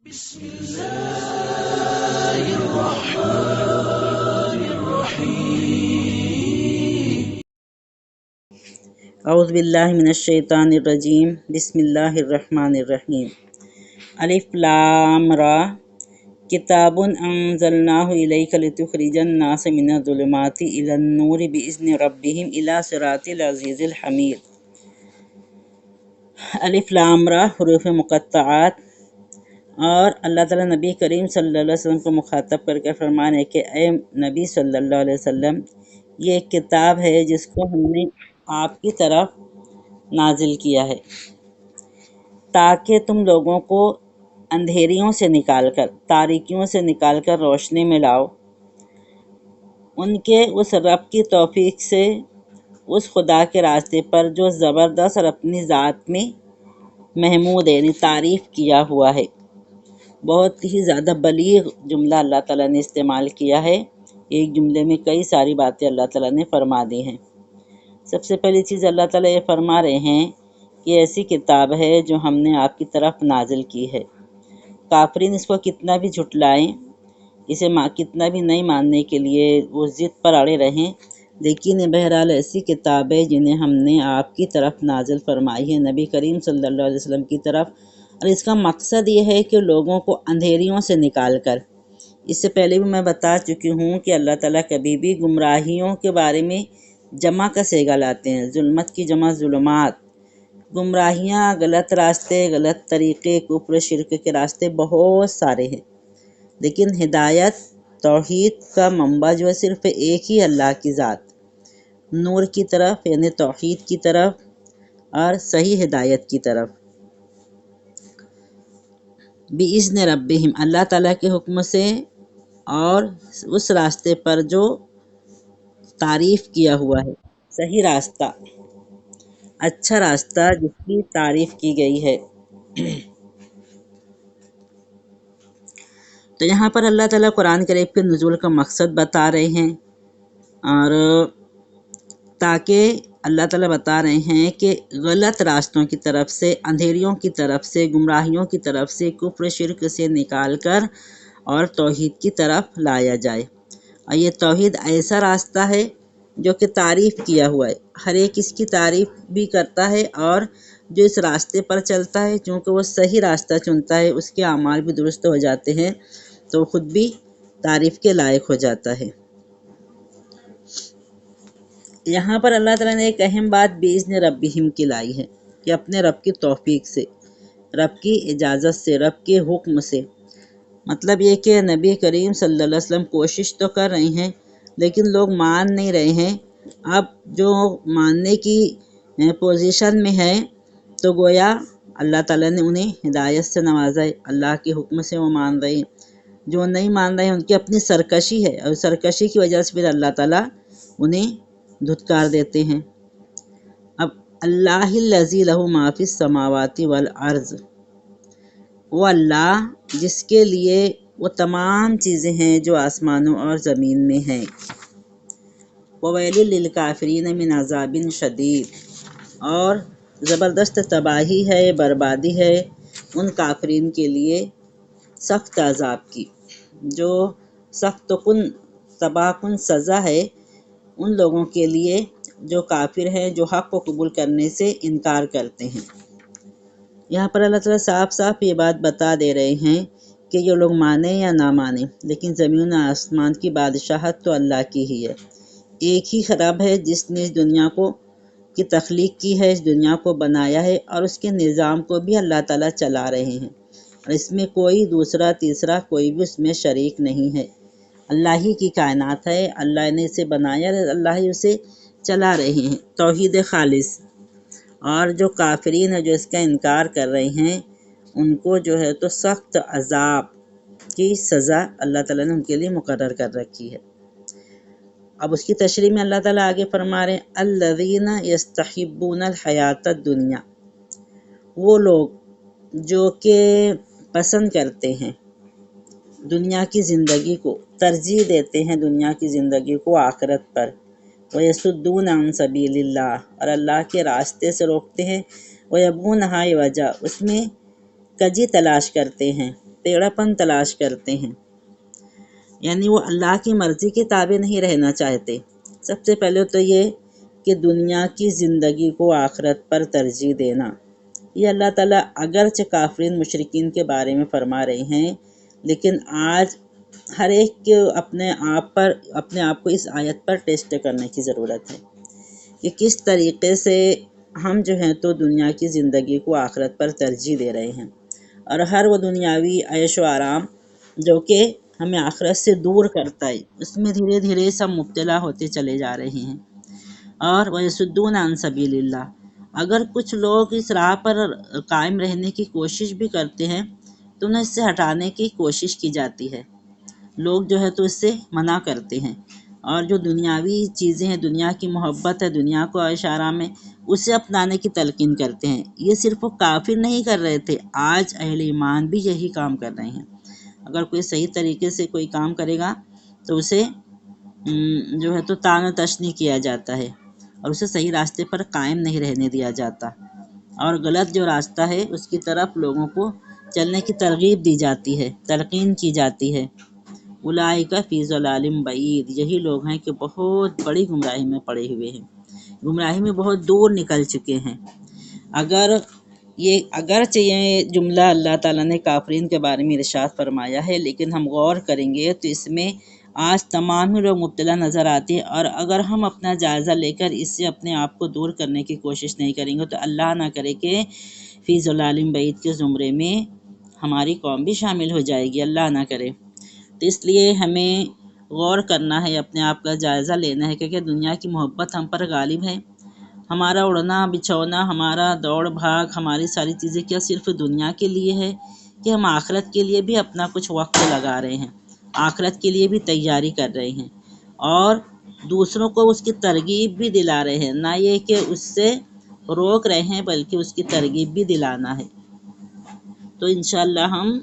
بسم الله الرحمن الرحيم. اعوذ باللہ من الشیطان الرجیم. بسم اللہ الرحمن الرحیم. الف لام را کتاب انزلناہ الیک لتخرج الناس من الظلمات الی النور باذن ربہم الی صراط العزیز الحمید. الف لام را حروف مقطعات. اور اللہ تعالیٰ نبی کریم صلی اللہ علیہ وسلم کو مخاطب کر کے فرمانے کہ اے نبی صلی اللہ علیہ وسلم، یہ ایک کتاب ہے جس کو ہم نے آپ کی طرف نازل کیا ہے تاکہ تم لوگوں کو اندھیریوں سے نکال کر، تاریکیوں سے نکال کر روشنی میں لاؤ، ان کے اس رب کی توفیق سے، اس خدا کے راستے پر جو زبردست اور اپنی ذات میں محمود ہے، یعنی تعریف کیا ہوا ہے. بہت ہی زیادہ بلیغ جملہ اللہ تعالیٰ نے استعمال کیا ہے. ایک جملے میں کئی ساری باتیں اللہ تعالیٰ نے فرما دی ہیں. سب سے پہلی چیز اللہ تعالیٰ یہ فرما رہے ہیں کہ ایسی کتاب ہے جو ہم نے آپ کی طرف نازل کی ہے. کافرین اس کو کتنا بھی جھٹلائیں، اسے کتنا بھی نہیں ماننے کے لیے وہ ضد پر اڑے رہیں، لیکن یہ بہرحال ایسی کتاب ہے جنہیں ہم نے آپ کی طرف نازل فرمائی ہے، نبی کریم صلی اللہ علیہ وسلم کی طرف. اور اس کا مقصد یہ ہے کہ لوگوں کو اندھیریوں سے نکال کر، اس سے پہلے بھی میں بتا چکی ہوں کہ اللہ تعالیٰ کبھی بھی گمراہیوں کے بارے میں جمع کا صیغہ لاتے ہیں. ظلمت کی جمع ظلمات. گمراہیاں، غلط راستے، غلط طریقے، کفر شرک کے راستے بہت سارے ہیں، لیکن ہدایت، توحید کا منبع جو ہے صرف ایک ہی اللہ کی ذات، نور کی طرف یعنی توحید کی طرف اور صحیح ہدایت کی طرف. بِإِذْنِ رَبِّهِمْ، اللہ تعالیٰ کے حکم سے، اور اس راستے پر جو تعریف کیا ہوا ہے، صحیح راستہ، اچھا راستہ جس کی تعریف کی گئی ہے. تو یہاں پر اللہ تعالیٰ قرآن کریم کے نزول کا مقصد بتا رہے ہیں، اور تاکہ اللہ تعالیٰ بتا رہے ہیں کہ غلط راستوں کی طرف سے، اندھیریوں کی طرف سے، گمراہیوں کی طرف سے، کفر شرک سے نکال کر اور توحید کی طرف لایا جائے. اور یہ توحید ایسا راستہ ہے جو کہ تعریف کیا ہوا ہے. ہر ایک اس کی تعریف بھی کرتا ہے، اور جو اس راستے پر چلتا ہے چونکہ وہ صحیح راستہ چنتا ہے، اس کے اعمال بھی درست ہو جاتے ہیں، تو خود بھی تعریف کے لائق ہو جاتا ہے. یہاں پر اللہ تعالیٰ نے ایک اہم بات بِإِذْنِ رَبِّهِمْ کی لائی ہے کہ اپنے رب کی توفیق سے، رب کی اجازت سے، رب کے حکم سے. مطلب یہ کہ نبی کریم صلی اللہ علیہ وسلم کوشش تو کر رہے ہیں لیکن لوگ مان نہیں رہے ہیں. اب جو ماننے کی پوزیشن میں ہے تو گویا اللہ تعالیٰ نے انہیں ہدایت سے نوازا ہے، اللہ کے حکم سے وہ مان رہے ہیں. جو نہیں مان رہے ہیں ان کی اپنی سرکشی ہے، اور سرکشی کی وجہ سے پھر اللہ تعالیٰ انہیں دھتکار دیتے ہیں. اب اللہ الذی لہ ما فی السماوات والارض، وہ اللہ جس کے لیے وہ تمام چیزیں ہیں جو آسمانوں اور زمین میں ہیں. وَوَيْلٌ لِّلْكَافِرِينَ مِنْ عَذَابٍ شَدِيدٍ، اور زبردست تباہی ہے، بربادی ہے ان کافرین کے لیے سخت عذاب کی. جو سخت کن، تباہ کن سزا ہے ان لوگوں کے لیے جو کافر ہیں، جو حق کو قبول کرنے سے انکار کرتے ہیں. یہاں پر اللہ تعالیٰ صاف صاف یہ بات بتا دے رہے ہیں کہ یہ لوگ مانیں یا نہ مانیں، لیکن زمین و آسمان کی بادشاہت تو اللہ کی ہی ہے. ایک ہی رب ہے جس نے اس دنیا کی تخلیق کی ہے، اس دنیا کو بنایا ہے، اور اس کے نظام کو بھی اللہ تعالیٰ چلا رہے ہیں، اور اس میں کوئی دوسرا تیسرا کوئی بھی اس میں شریک نہیں ہے. اللہ ہی کی کائنات ہے، اللہ نے اسے بنایا، اللہ ہی اسے چلا رہے ہیں. توحید خالص. اور جو کافرین ہیں جو اس کا انکار کر رہے ہیں ان کو جو ہے تو سخت عذاب کی سزا اللہ تعالیٰ نے ان کے لیے مقرر کر رکھی ہے. اب اس کی تشریح میں اللہ تعالیٰ آگے فرما رہے ہیں الذین یستحبون الحیات الدنیا، وہ لوگ جو کہ پسند کرتے ہیں دنیا کی زندگی کو، ترجیح دیتے ہیں دنیا کی زندگی کو آخرت پر. وَيَصُدُّونَ عَن سَبِيلِ اللَّهِ، اور اللہ کے راستے سے روکتے ہیں. وَيَبْغُونَهَا عِوَجًا، اس میں کجی تلاش کرتے ہیں. ٹیڑھاپن تلاش کرتے ہیں، یعنی وہ اللہ کی مرضی کے تابع نہیں رہنا چاہتے۔ سب سے پہلے تو یہ کہ دنیا کی زندگی کو آخرت پر ترجیح دینا، یہ اللہ تعالیٰ اگرچہ کافرین مشرکین کے بارے میں فرما رہے ہیں، لیکن آج ہر ایک کے اپنے آپ کو اس آیت پر ٹیسٹ کرنے کی ضرورت ہے کہ کس طریقے سے ہم جو ہیں تو دنیا کی زندگی کو آخرت پر ترجیح دے رہے ہیں، اور ہر وہ دنیاوی عیش و آرام جو کہ ہمیں آخرت سے دور کرتا ہے، اس میں دھیرے دھیرے سب مبتلا ہوتے چلے جا رہے ہیں۔ اور وَيَصُدُّونَ عَن سَبِيلِ اللَّهِ، اگر کچھ لوگ اس راہ پر قائم رہنے کی کوشش بھی کرتے ہیں تو انہیں اس سے ہٹانے کی کوشش کی جاتی ہے، لوگ جو ہے تو اس سے منع کرتے ہیں، اور جو دنیاوی چیزیں ہیں، دنیا کی محبت ہے، دنیا کو عیش آرام ہے، اسے اپنانے کی تلقین کرتے ہیں۔ یہ صرف وہ کافر نہیں کر رہے تھے، آج اہل ایمان بھی یہی کام کر رہے ہیں۔ اگر کوئی صحیح طریقے سے کوئی کام کرے گا تو اسے جو ہے تو طعن و تشنیع کیا جاتا ہے، اور اسے صحیح راستے پر قائم نہیں رہنے دیا جاتا، اور غلط جو راستہ ہے اس کی طرف لوگوں کو چلنے کی ترغیب دی جاتی ہے، تلقین کی جاتی ہے۔ اولئک فی ضلال بعید، یہی لوگ ہیں کہ بہت بڑی گمراہی میں پڑے ہوئے ہیں، گمراہی میں بہت دور نکل چکے ہیں۔ اگرچہ یہ جملہ اللہ تعالیٰ نے کافرین کے بارے میں ارشاد فرمایا ہے، لیکن ہم غور کریں گے تو اس میں آج تمام ہی لوگ مبتلا نظر آتے ہیں، اور اگر ہم اپنا جائزہ لے کر اس سے اپنے آپ کو دور کرنے کی کوشش نہیں کریں گے تو اللہ نہ کرے کہ فی ضلال بعید کے زمرے میں ہماری قوم بھی شامل ہو جائے گی، اللہ نہ کرے۔ تو اس لیے ہمیں غور کرنا ہے، اپنے آپ کا جائزہ لینا ہے کہ دنیا کی محبت ہم پر غالب ہے، ہمارا اڑنا بچھونا، ہمارا دوڑ بھاگ، ہماری ساری چیزیں کیا صرف دنیا کے لیے ہے کہ ہم آخرت کے لیے بھی اپنا کچھ وقت لگا رہے ہیں، آخرت کے لیے بھی تیاری کر رہے ہیں، اور دوسروں کو اس کی ترغیب بھی دلا رہے ہیں، نہ یہ کہ اس سے روک رہے ہیں بلکہ اس کی ترغیب بھی دلانا ہے۔ تو انشاءاللہ ہم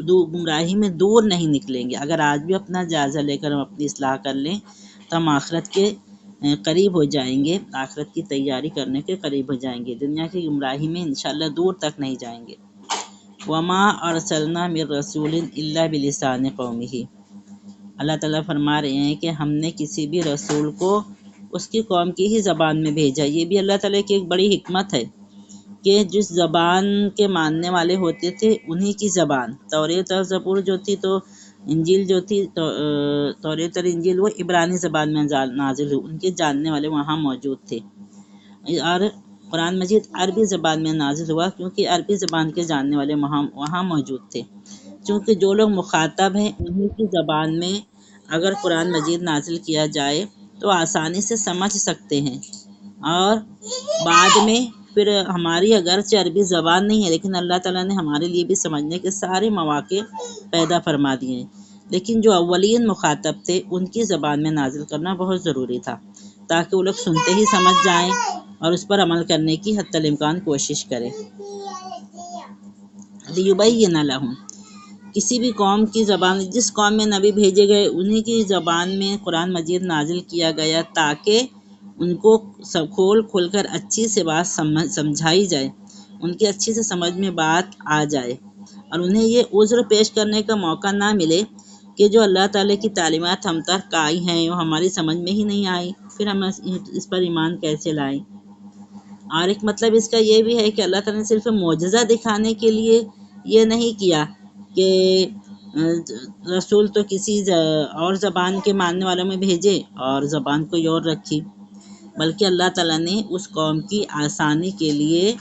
گمراہی میں دور نہیں نکلیں گے، اگر آج بھی اپنا جائزہ لے کر ہم اپنی اصلاح کر لیں تو ہم آخرت کے قریب ہو جائیں گے، آخرت کی تیاری کرنے کے قریب ہو جائیں گے، دنیا کی گمراہی میں انشاءاللہ دور تک نہیں جائیں گے۔ وَمَا أَرْسَلْنَا مِن رَّسُولٍ إِلَّا بِلِسَانِ قَوْمِهِ، اللہ تعالیٰ فرما رہے ہیں کہ ہم نے کسی بھی رسول کو اس کی قوم کی ہی زبان میں بھیجا۔ یہ بھی اللہ تعالیٰ کی ایک بڑی حکمت ہے کہ جس زبان کے ماننے والے ہوتے تھے انہی کی زبان، توریت اور زبور جو تھی، تو انجیل جو تھی، توریت اور انجیل وہ عبرانی زبان میں نازل ہوئی، ان کے جاننے والے وہاں موجود تھے، اور قرآن مجید عربی زبان میں نازل ہوا کیونکہ عربی زبان کے جاننے والے وہاں موجود تھے۔ چونکہ جو لوگ مخاطب ہیں انہی کی زبان میں اگر قرآن مجید نازل کیا جائے تو آسانی سے سمجھ سکتے ہیں، اور بعد میں پھر ہماری اگرچہ عربی زبان نہیں ہے لیکن اللہ تعالیٰ نے ہمارے لیے بھی سمجھنے کے سارے مواقع پیدا فرما دیے ہیں، لیکن جو اولین مخاطب تھے ان کی زبان میں نازل کرنا بہت ضروری تھا تاکہ وہ لوگ سنتے ہی سمجھ جائیں اور اس پر عمل کرنے کی حتی الامکان کوشش کریں۔ لِيُبَيِّنَ لَهُمْ، کسی بھی قوم کی زبان، جس قوم میں نبی بھیجے گئے انہی کی زبان میں قرآن مجید نازل کیا گیا تاکہ ان کو سب کھول کر اچھی سے بات سمجھائی جائے، ان کی اچھی سے سمجھ میں بات آ جائے، اور انہیں یہ عذر پیش کرنے کا موقع نہ ملے کہ جو اللہ تعالیٰ کی تعلیمات ہم تک آئی ہیں وہ ہماری سمجھ میں ہی نہیں آئی، پھر ہم اس پر ایمان کیسے لائیں۔ اور ایک مطلب اس کا یہ بھی ہے کہ اللہ تعالیٰ نے صرف معجزہ دکھانے کے لیے یہ نہیں کیا کہ رسول تو کسی اور زبان کے ماننے والوں میں بھیجے اور زبان کوئی اور رکھی، بلکہ اللہ تعالیٰ نے اس قوم کی آسانی کے لیے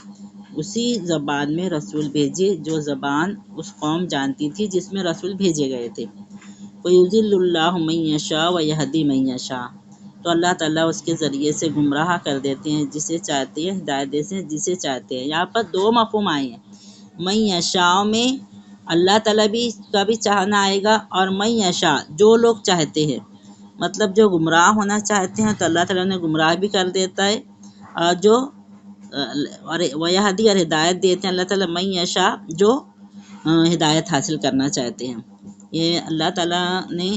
اسی زبان میں رسول بھیجے جو زبان اس قوم جانتی تھی جس میں رسول بھیجے گئے تھے۔ وَيُضِلُّ اللَّهُ مَن يَشَاءُ وَيَهْدِي مَن يَشَاءُ، تو اللہ تعالیٰ اس کے ذریعے سے گمراہ کر دیتے ہیں جسے چاہتے ہیں، ہدایت دیتے ہیں جسے چاہتے ہیں۔ یہاں پر دو مفہوم آئے ہیں، من یشاء میں اللہ تعالیٰ کا بھی چاہنا آئے گا، اور من یشاء جو لوگ چاہتے ہیں، مطلب جو گمراہ ہونا چاہتے ہیں تو اللہ تعالیٰ نے گمراہ بھی کر دیتا ہے، اور جو وَيَهْدِي اور ہدایت دیتے ہیں اللہ تعالیٰ من یشاء جو ہدایت حاصل کرنا چاہتے ہیں۔ یہ اللہ تعالیٰ نے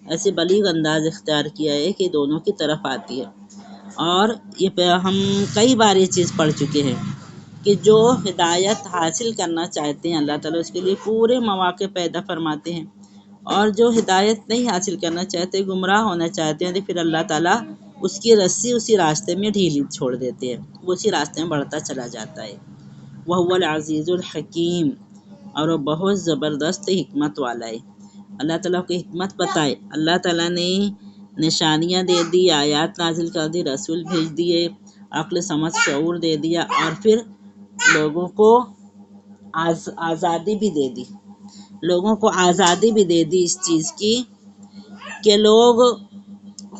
ایسے بلیغ انداز اختیار کیا ہے کہ دونوں کی طرف آتی ہے، اور یہ ہم کئی بار یہ چیز پڑھ چکے ہیں کہ جو ہدایت حاصل کرنا چاہتے ہیں اللہ تعالیٰ اس کے لیے پورے مواقع پیدا فرماتے ہیں، اور جو ہدایت نہیں حاصل کرنا چاہتے، گمراہ ہونا چاہتے ہیں، تو پھر اللہ تعالیٰ اس کی رسی اسی راستے میں ڈھیلی چھوڑ دیتے ہیں، وہ اسی راستے میں بڑھتا چلا جاتا ہے۔ وَهُوَ الْعَزِيزُ الْحَكِيمُ، اور وہ بہت زبردست حکمت والا ہے۔ اللہ تعالیٰ کو حکمت بتائے، اللہ تعالیٰ نے نشانیاں دے دی، آیات نازل کر دی، رسول بھیج دیے، عقل سمجھ شعور دے دیا، اور پھر لوگوں کو آزادی بھی دے دی، لوگوں کو آزادی بھی دے دی اس چیز کی کہ لوگ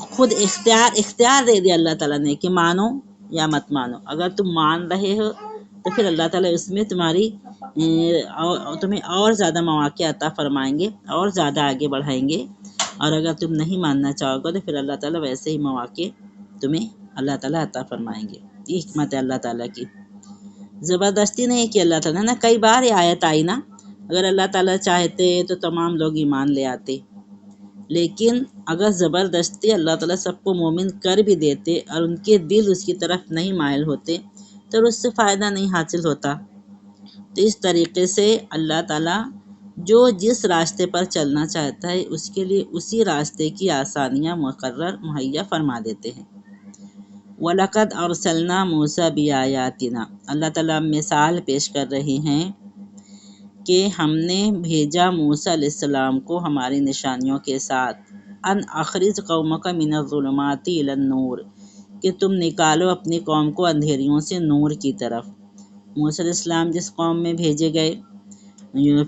خود اختیار دے دیا اللہ تعالیٰ نے کہ مانو یا مت مانو۔ اگر تم مان رہے ہو تو پھر اللہ تعالیٰ اس میں تمہیں اور زیادہ مواقع عطا فرمائیں گے، اور زیادہ آگے بڑھائیں گے، اور اگر تم نہیں ماننا چاہو گے تو پھر اللہ تعالیٰ ویسے ہی مواقع تمہیں اللہ تعالیٰ عطا فرمائیں گے۔ یہ حکمت ہے اللہ تعالیٰ کی، زبردستی نہیں کی اللہ تعالیٰ نے۔ کئی بار یہ آیت آئی نا، اگر اللہ تعالیٰ چاہتے تو تمام لوگ ایمان لے آتے، لیکن اگر زبردستی اللہ تعالیٰ سب کو مومن کر بھی دیتے اور ان کے دل اس کی طرف نہیں مائل ہوتے تو اس سے فائدہ نہیں حاصل ہوتا۔ تو اس طریقے سے اللہ تعالیٰ جو جس راستے پر چلنا چاہتا ہے اس کے لیے اسی راستے کی آسانیاں مہیا فرما دیتے ہیں۔ وَلَقَدْ أَرْسَلْنَا مُوسَىٰ بِآيَاتِنَا، اللہ تعالیٰ مثال پیش کر رہے ہیں کہ ہم نے بھیجا موسیٰ علیہ السلام کو ہماری نشانیوں کے ساتھ، ان اخرج قومک من الظلمات الی النور، کہ تم نکالو اپنی قوم کو اندھیریوں سے نور کی طرف۔ موسیٰ علیہ السلام جس قوم میں بھیجے گئے،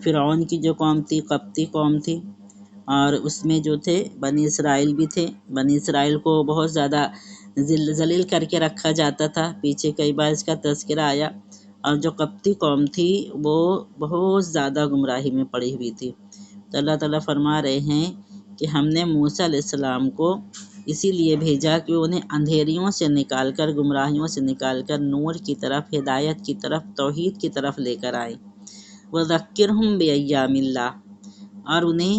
فرعون کی جو قوم تھی، قبطی قوم تھی، اور اس میں جو تھے بنی اسرائیل بھی تھے۔ بنی اسرائیل کو بہت زیادہ ذلیل کر کے رکھا جاتا تھا، پیچھے کئی بار اس کا تذکرہ آیا، اور جو قبطی قوم تھی وہ بہت زیادہ گمراہی میں پڑی ہوئی تھی۔ تو اللہ تعالیٰ فرما رہے ہیں کہ ہم نے موسیٰ علیہ السلام کو اسی لیے بھیجا کہ انہیں اندھیریوں سے نکال کر، گمراہیوں سے نکال کر نور کی طرف، ہدایت کی طرف، توحید کی طرف لے کر آئیں۔ وَذَكِّرْهُمْ بِأَيَّامِ اللَّهِ، اور انہیں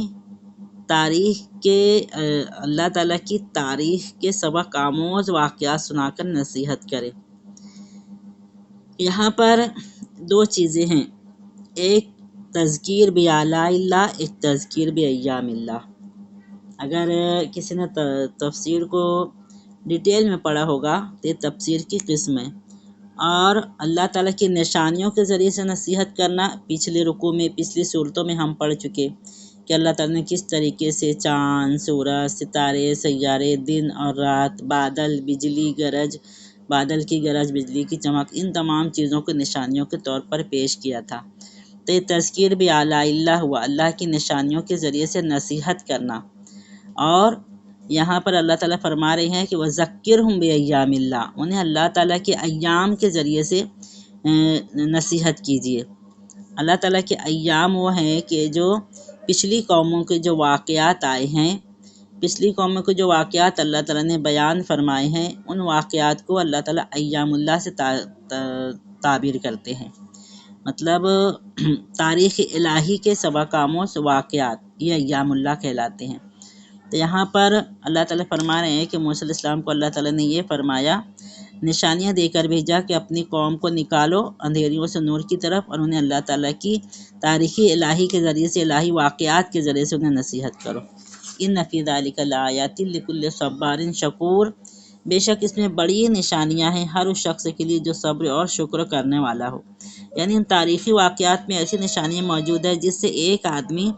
تاریخ کے اللہ تعالیٰ کی تاریخ کے سبق آموز واقعات سنا کر نصیحت کرے۔ یہاں پر دو چیزیں ہیں، ایک تذکیر بآلاء اللہ، ایک تذکیر بأیام اللہ۔ اگر کسی نے تفسیر کو ڈیٹیل میں پڑھا ہوگا تو یہ تفسیر کی قسم ہے، اور اللہ تعالیٰ کی نشانیوں کے ذریعے سے نصیحت کرنا پچھلے رکوع میں، پچھلی صورتوں میں ہم پڑھ چکے کہ اللہ تعالیٰ نے کس طریقے سے چاند، سورج، ستارے، سیارے، دن اور رات، بادل، بجلی گرج، بادل کی گرج، بجلی کی چمک، ان تمام چیزوں کو نشانیوں کے طور پر پیش کیا تھا۔ تو یہ تذکیر بآلاء اللہ ہوا، اللہ کی نشانیوں کے ذریعے سے نصیحت کرنا۔ اور یہاں پر اللہ تعالیٰ فرما رہے ہیں کہ وَذَكِّرْهُمْ بِأَيَّامِ اللَّهِ، انہیں اللہ تعالیٰ کے ایام کے ذریعے سے نصیحت کیجیے۔ اللہ تعالیٰ کے ایام وہ ہیں کہ جو پچھلی قوموں کے جو واقعات آئے ہیں، پچھلی قوموں کے جو واقعات اللہ تعالیٰ نے بیان فرمائے ہیں، ان واقعات کو اللہ تعالیٰ ایام اللہ سے تعبیر کرتے ہیں، مطلب تاریخ الہی کے سبق آموز واقعات، یہ ایام اللہ کہلاتے ہیں۔ تو یہاں پر اللہ تعالیٰ فرما رہے ہیں کہ موسیٰ علیہ السلام کو اللہ تعالیٰ نے یہ فرمایا، نشانیاں دے کر بھیجا کہ اپنی قوم کو نکالو اندھیریوں سے نور کی طرف، اور انہیں اللہ تعالیٰ کی تاریخی الہی کے ذریعے سے، الہی واقعات کے ذریعے سے انہیں نصیحت کرو۔ ان فی ذلک لآیات لکل صبار شکور، بے شک اس میں بڑی نشانیاں ہیں ہر اس شخص کے لیے جو صبر اور شکر کرنے والا ہو۔ یعنی ان تاریخی واقعات میں ایسی نشانیاں موجود ہیں جس سے ایک آدمی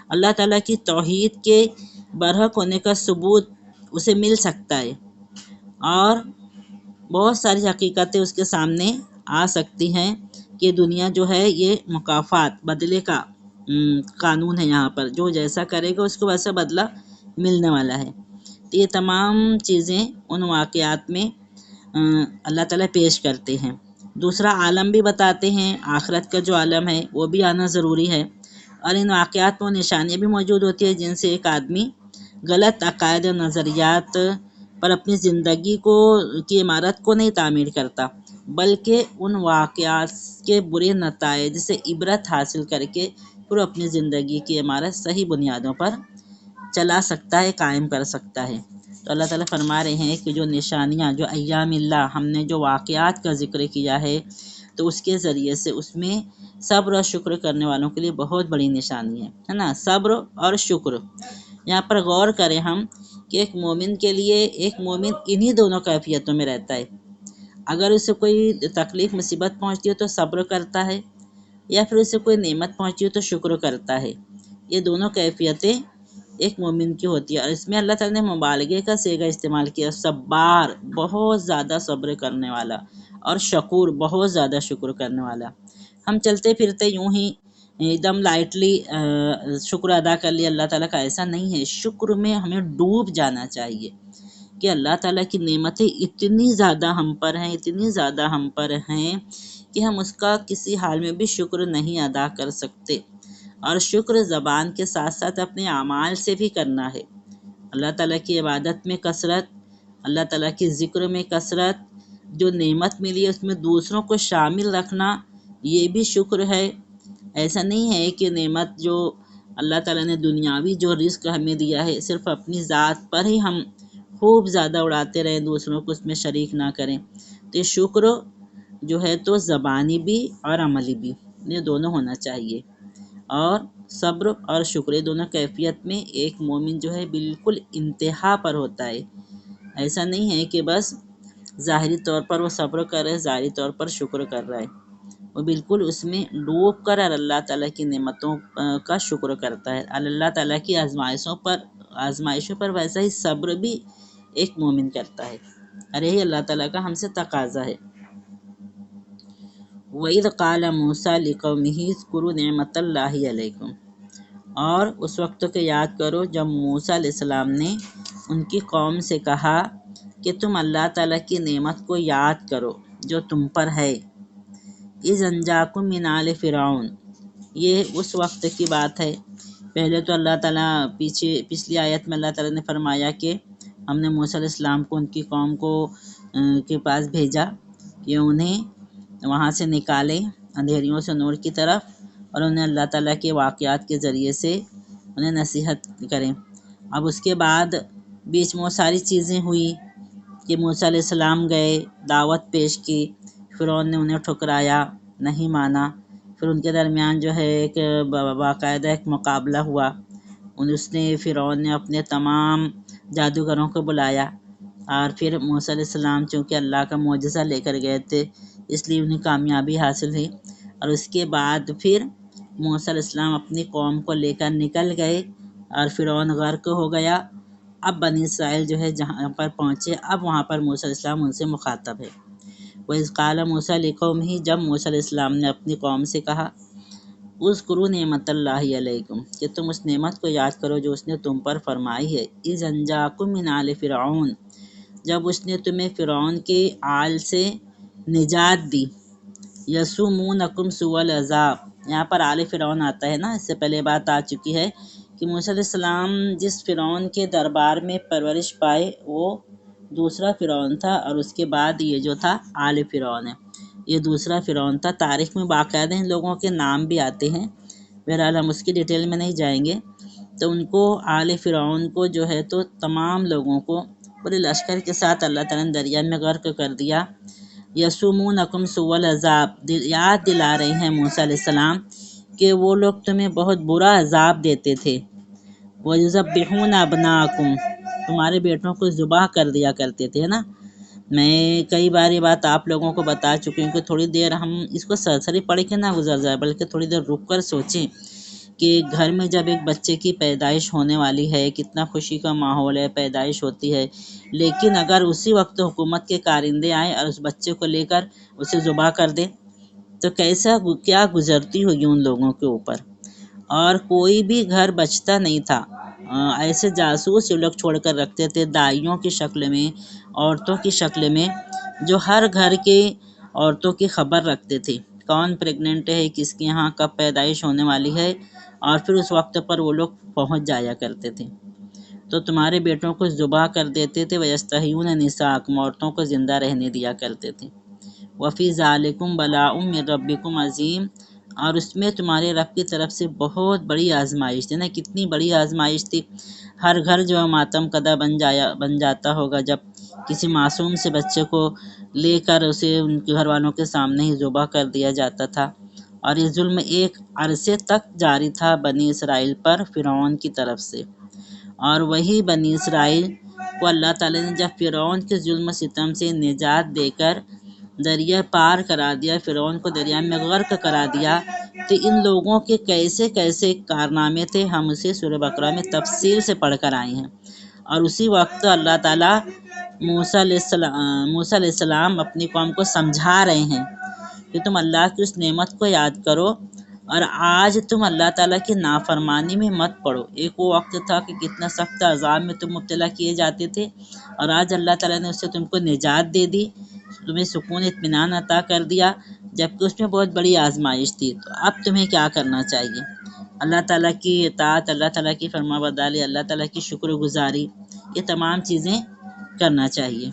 اللہ تعالیٰ کی توحید کے برحق ہونے کا ثبوت اسے مل سکتا ہے، اور بہت ساری حقیقتیں اس کے سامنے آ سکتی ہیں کہ دنیا جو ہے یہ مکافات، بدلے کا قانون ہے، یہاں پر جو جیسا کرے گا اس کو ویسا بدلہ ملنے والا ہے۔ تو یہ تمام چیزیں ان واقعات میں اللہ تعالیٰ پیش کرتے ہیں۔ دوسرا عالم بھی بتاتے ہیں، آخرت کا جو عالم ہے وہ بھی آنا ضروری ہے، اور ان واقعات میں نشانیاں بھی موجود ہوتی ہیں جن سے ایک آدمی غلط عقائد و نظریات پر اپنی زندگی کی عمارت کو نہیں تعمیر کرتا، بلکہ ان واقعات کے برے نتائج سے عبرت حاصل کر کے پھر اپنی زندگی کی عمارت صحیح بنیادوں پر چلا سکتا ہے، قائم کر سکتا ہے۔ تو اللہ تعالیٰ فرما رہے ہیں کہ جو نشانیاں، جو ایام اللہ، ہم نے جو واقعات کا ذکر کیا ہے، تو اس کے ذریعے سے اس میں صبر اور شکر کرنے والوں کے لیے بہت بڑی نشانی ہے نا، صبر اور شکر۔ یہاں پر غور کریں ہم کہ ایک مومن کے لیے، ایک مومن انہی دونوں کیفیتوں میں رہتا ہے۔ اگر اسے کوئی تکلیف مصیبت پہنچتی ہے تو صبر کرتا ہے، یا پھر اسے کوئی نعمت پہنچی ہو تو شکر کرتا ہے۔ یہ دونوں کیفیتیں ایک مومن کی ہوتی ہے، اور اس میں اللہ تعالیٰ نے مبالغے کا صیغہ استعمال کیا، صبار بہت زیادہ صبر کرنے والا، اور شکور بہت زیادہ شکر کرنے والا۔ ہم چلتے پھرتے یوں ہی ایک دم لائٹلی شکر ادا کر لیا اللہ تعالیٰ کا، ایسا نہیں ہے۔ شکر میں ہمیں ڈوب جانا چاہیے کہ اللہ تعالیٰ کی نعمتیں اتنی زیادہ ہم پر ہیں، اتنی زیادہ ہم پر ہیں کہ ہم اس کا کسی حال میں بھی شکر نہیں ادا کر سکتے۔ اور شکر زبان کے ساتھ ساتھ اپنے اعمال سے بھی کرنا ہے۔ اللہ تعالیٰ کی عبادت میں کثرت، اللہ تعالیٰ کی ذکر میں کثرت، جو نعمت ملی ہے اس میں دوسروں کو شامل رکھنا، یہ بھی شکر ہے۔ ایسا نہیں ہے کہ نعمت جو اللہ تعالیٰ نے دنیاوی جو رزق ہمیں دیا ہے صرف اپنی ذات پر ہی ہم خوب زیادہ اڑاتے رہیں، دوسروں کو اس میں شریک نہ کریں۔ تو یہ شکر جو ہے تو زبانی بھی اور عملی بھی، یہ دونوں ہونا چاہیے۔ اور صبر اور شکر، یہ دونوں کیفیت میں ایک مومن جو ہے بالکل انتہا پر ہوتا ہے۔ ایسا نہیں ہے کہ بس ظاہری طور پر وہ صبر کر رہے، ظاہری طور پر شکر کر رہا ہے، وہ بالکل اس میں ڈوب کر اور اللہ تعالیٰ کی نعمتوں کا شکر کرتا ہے، اللہ تعالیٰ کی آزمائشوں پر ویسا ہی صبر بھی ایک مومن کرتا ہے، اور یہی اللہ تعالیٰ کا ہم سے تقاضا ہے۔ وَإِذْ قَالَ مُوسَىٰ لِقَوْمِهِ اذْكُرُوا نِعْمَتَ اللَّهِ عَلَيْكُمْ، اور اس وقت کو یاد کرو جب موسیٰ علیہ السلام نے ان کی قوم سے کہا کہ تم اللہ تعالیٰ کی نعمت کو یاد کرو جو تم پر ہے۔ اِذْ أَنْجَاكُم مِّنْ آلِ فِرْعَوْنَ، یہ اس وقت کی بات ہے۔ پہلے تو اللہ تعالیٰ پچھلی آیت میں اللہ تعالیٰ نے فرمایا کہ ہم نے موسیٰ علیہ السلام کو ان کی قوم کو کے پاس بھیجا کہ انہیں وہاں سے نکالیں اندھیریوں سے نور کی طرف، اور انہیں اللہ تعالیٰ کے واقعات کے ذریعے سے انہیں نصیحت کریں۔ اب اس کے بعد بیچ میں وہ ساری چیزیں ہوئی کہ موسیٰ علیہ السلام گئے، دعوت پیش کی، فرعون نے انہیں ٹھکرایا، نہیں مانا، پھر ان کے درمیان جو ہے ایک باقاعدہ ایک مقابلہ ہوا، فرعون نے اپنے تمام جادوگروں کو بلایا، اور پھر موسیٰ علیہ السلام چونکہ اللہ کا معجزہ لے کر گئے تھے اس لیے انہیں کامیابی حاصل ہوئی، اور اس کے بعد پھر موسیٰ علیہ السلام اپنی قوم کو لے کر نکل گئے اور فرعون غرق ہو گیا۔ اب بنی اسرائیل جو ہے جہاں پر پہنچے، اب وہاں پر موسیٰ علیہ السلام ان سے مخاطب ہے۔ وَإِذْ قَالَ مُوسَىٰ لِقَوْمِهِ، جب موسیٰ علیہ السلام نے اپنی قوم سے کہا اذْكُرُوا نِعْمَتَ اللَّهِ عَلَيْكُمْ، کہ تم اس نعمت کو یاد کرو جو اس نے تم پر فرمائی ہے۔ اِذْ أَنْجَاكُم مِّنْ آلِ فِرْعَوْنَ، جب اس نے تمہیں فرعون کے آل سے نجات دی۔ یسومونکم سوء العذاب، یہاں پر آل فرعون آتا ہے نا، اس سے پہلے بات آ چکی ہے کہ موسیٰ علیہ السلام جس فرعون کے دربار میں پرورش پائے وہ دوسرا فرعون تھا، اور اس کے بعد یہ جو تھا آل فرعون ہے، یہ دوسرا فرعون تھا۔ تاریخ میں باقاعدہ ان لوگوں کے نام بھی آتے ہیں، بہرحال ہم اس کی ڈیٹیل میں نہیں جائیں گے۔ تو ان کو آل فرعون کو جو ہے تو تمام لوگوں کو پورے لشکر کے ساتھ اللہ تعالیٰ نے دریا میں غرق کر دیا۔ یسومونکم سوء العذاب، یاد دلا رہے ہیں موسیٰ علیہ السلام کہ وہ لوگ تمہیں بہت برا عذاب دیتے تھے۔ وَيُذَبِّحُونَ أَبْنَاءَكُمْ، تمہارے بیٹوں کو ذبح کر دیا کرتے تھے نا۔ میں کئی بار یہ بات آپ لوگوں کو بتا چکی ہوں کہ تھوڑی دیر ہم اس کو سرسری پڑھ کے نہ گزر جائے، بلکہ تھوڑی دیر رک کر سوچیں کہ گھر میں جب ایک بچے کی پیدائش ہونے والی ہے، کتنا خوشی کا ماحول ہے، پیدائش ہوتی ہے، لیکن اگر اسی وقت حکومت کے کارندے آئیں اور اس بچے کو لے کر اسے ذبح کر دیں تو کیا گزرتی ہوگی ان لوگوں کے اوپر۔ اور کوئی بھی گھر بچتا نہیں تھا، ایسے جاسوس یہ لوگ چھوڑ کر رکھتے تھے، دائیوں کی شکل میں، عورتوں کی شکل میں، جو ہر گھر کے عورتوں کی خبر رکھتے تھے، کون پریگننٹ ہے، کس کے یہاں کب پیدائش ہونے والی ہے، اور پھر اس وقت پر وہ لوگ پہنچ جایا کرتے تھے۔ تو تمہارے بیٹوں کو ذبح کر دیتے تھے، وَيَسْتَحْيُونَ نِسَاءَكُمْ، عورتوں کو زندہ رہنے دیا کرتے تھے۔ وَفِي ذَلِكُمْ بَلَاءٌ مِّن رَبِّكُمْ عَظِيمٌ، اور اس میں تمہارے رب کی طرف سے بہت بڑی آزمائش تھی نا، کتنی بڑی آزمائش تھی۔ ہر گھر جو ماتم کدہ بن جاتا ہوگا جب کسی معصوم سے بچے کو لے کر اسے ان کے گھر والوں کے سامنے ہی ذبح کر دیا جاتا تھا، اور یہ ظلم ایک عرصے تک جاری تھا بنی اسرائیل پر فرعون کی طرف سے۔ اور وہی بنی اسرائیل کو اللہ تعالیٰ نے جب فرعون کے ظلم و ستم سے نجات دے کر دریا پار کرا دیا، فرعون کو دریا میں غرق کرا دیا، تو ان لوگوں کے کیسے کیسے کارنامے تھے ہم اسے سورہ بقرہ میں تفصیل سے پڑھ کر آئے ہیں۔ اور اسی وقت اللہ تعالیٰ موسیٰ علیہ السلام اپنی قوم کو سمجھا رہے ہیں کہ تم اللہ کی اس نعمت کو یاد کرو، اور آج تم اللہ تعالیٰ کی نافرمانی میں مت پڑو۔ ایک وہ وقت تھا کہ کتنا سخت عذاب میں تم مبتلا کیے جاتے تھے، اور آج اللہ تعالیٰ نے اس سے تم کو نجات دے دی، تمہیں سکون اطمینان عطا کر دیا، جبکہ اس میں بہت بڑی آزمائش تھی۔ تو اب تمہیں کیا کرنا چاہیے؟ اللہ تعالیٰ کی اطاعت، اللہ تعالیٰ کی فرما برداری، اللہ تعالیٰ کی شکر گزاری، یہ تمام چیزیں کرنا چاہیے۔